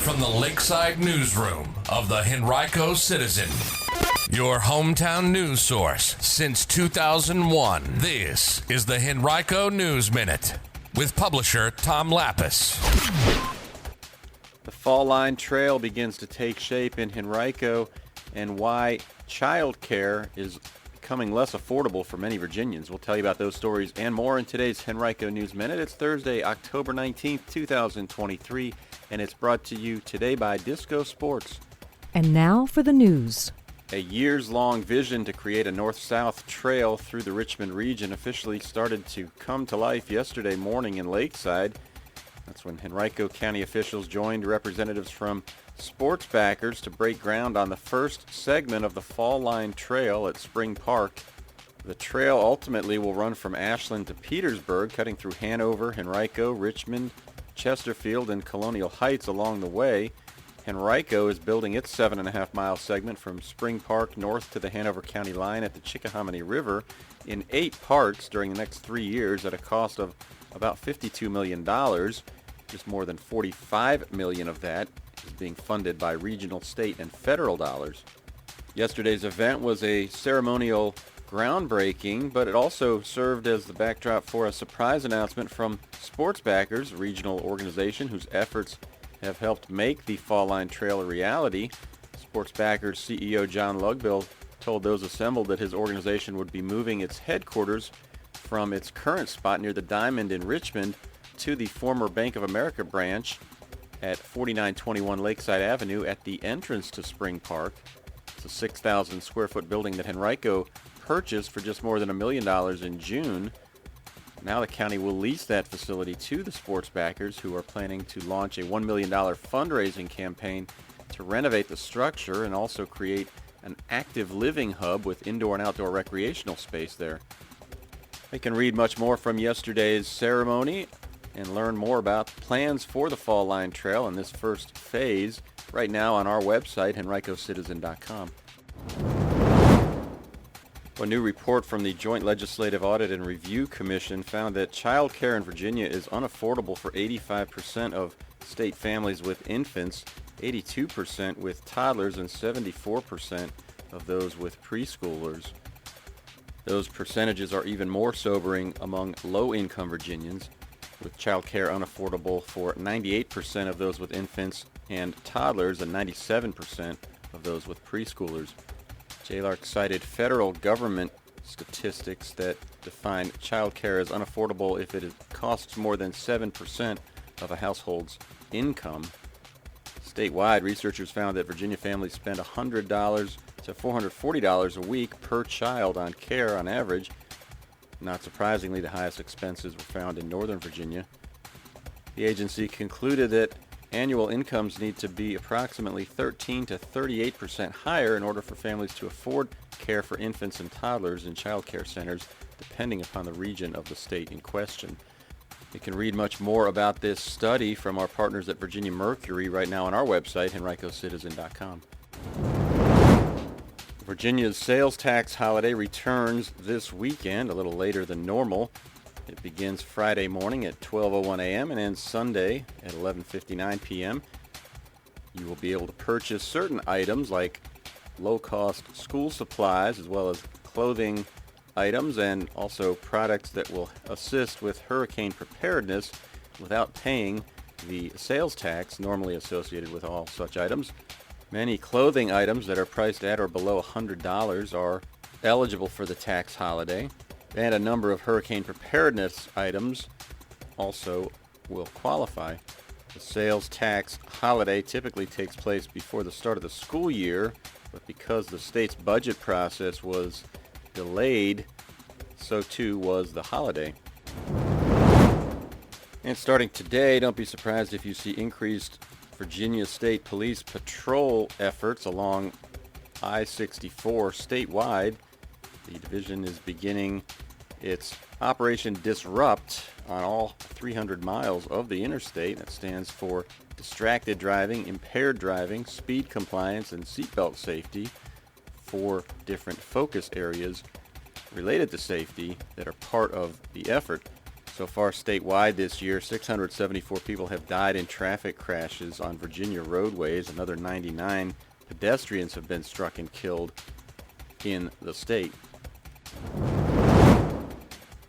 from the Lakeside newsroom of the Henrico Citizen, your hometown news source since 2001. This is the Henrico News Minute with publisher Tom Lapis. The Fall Line Trail begins to take shape in Henrico, and why child care is becoming less affordable for many Virginians. We'll tell you about those stories and more in today's Henrico News Minute. It's Thursday, October 19th, 2023, and it's brought to you today by Disco Sports. And now for the news. A years-long vision to create a north-south trail through the Richmond region officially started to come to life yesterday morning in Lakeside. That's when Henrico County officials joined representatives from sports backers to break ground on the first segment of the Fall Line Trail at Spring Park. The trail ultimately will run from Ashland to Petersburg, cutting through Hanover, Henrico, Richmond, Chesterfield, and Colonial Heights along the way. Henrico is building its 7.5-mile segment from Spring Park north to the Hanover County line at the Chickahominy River in 8 parts during the next 3 years at a cost of about $52 million. Just more than $45 million of that is being funded by regional, state, and federal dollars. Yesterday's event was a ceremonial groundbreaking, but it also served as the backdrop for a surprise announcement from Sports Backers, a regional organization whose efforts have helped make the Fall Line Trail a reality. Sports Backers CEO John Lugbill told those assembled that his organization would be moving its headquarters from its current spot near the Diamond in Richmond to the former Bank of America branch at 4921 Lakeside Avenue at the entrance to Spring Park. It's a 6,000 square foot building that Henrico purchased for just more than $1 million in June. Now the county will lease that facility to the sports backers, who are planning to launch a $1 million fundraising campaign to renovate the structure and also create an active living hub with indoor and outdoor recreational space there. You can read much more from yesterday's ceremony and learn more about plans for the Fall Line Trail in this first phase right now on our website, henricocitizen.com. A new report from the Joint Legislative Audit and Review Commission found that child care in Virginia is unaffordable for 85% of state families with infants, 82% with toddlers, and 74% of those with preschoolers. Those percentages are even more sobering among low-income Virginians, with child care unaffordable for 98% of those with infants and toddlers and 97% of those with preschoolers. JLARC cited federal government statistics that define child care as unaffordable if it costs more than 7% of a household's income. Statewide, researchers found that Virginia families spend $100 to $440 a week per child on care on average. Not surprisingly, the highest expenses were found in Northern Virginia. The agency concluded that annual incomes need to be approximately 13 to 38% higher in order for families to afford care for infants and toddlers in child care centers, depending upon the region of the state in question. You can read much more about this study from our partners at Virginia Mercury right now on our website, henricocitizen.com. Virginia's sales tax holiday returns this weekend, a little later than normal. It begins Friday morning at 12:01 a.m. and ends Sunday at 11:59 p.m. You will be able to purchase certain items like low-cost school supplies as well as clothing items and also products that will assist with hurricane preparedness without paying the sales tax normally associated with all such items. Many clothing items that are priced at or below $100 are eligible for the tax holiday, and a number of hurricane preparedness items also will qualify. The sales tax holiday typically takes place before the start of the school year, but because the state's budget process was delayed, so too was the holiday. And starting today, don't be surprised if you see increased Virginia State Police patrol efforts along I-64 statewide. The division is beginning its Operation Disrupt on all 300 miles of the interstate. That stands for distracted driving, impaired driving, speed compliance, and seatbelt safety. 4 different focus areas related to safety that are part of the effort. So far statewide this year, 674 people have died in traffic crashes on Virginia roadways. Another 99 pedestrians have been struck and killed in the state.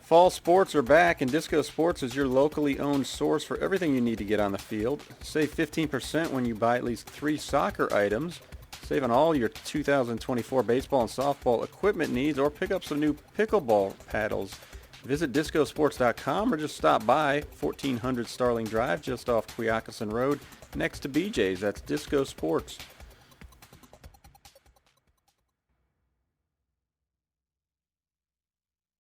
Fall sports are back, and Disco Sports is your locally owned source for everything you need to get on the field. Save 15% when you buy at least 3 soccer items. Save on all your 2024 baseball and softball equipment needs, or pick up some new pickleball paddles. Visit discosports.com or just stop by 1400 Starling Drive just off Quioccasin Road next to BJ's. That's Disco Sports.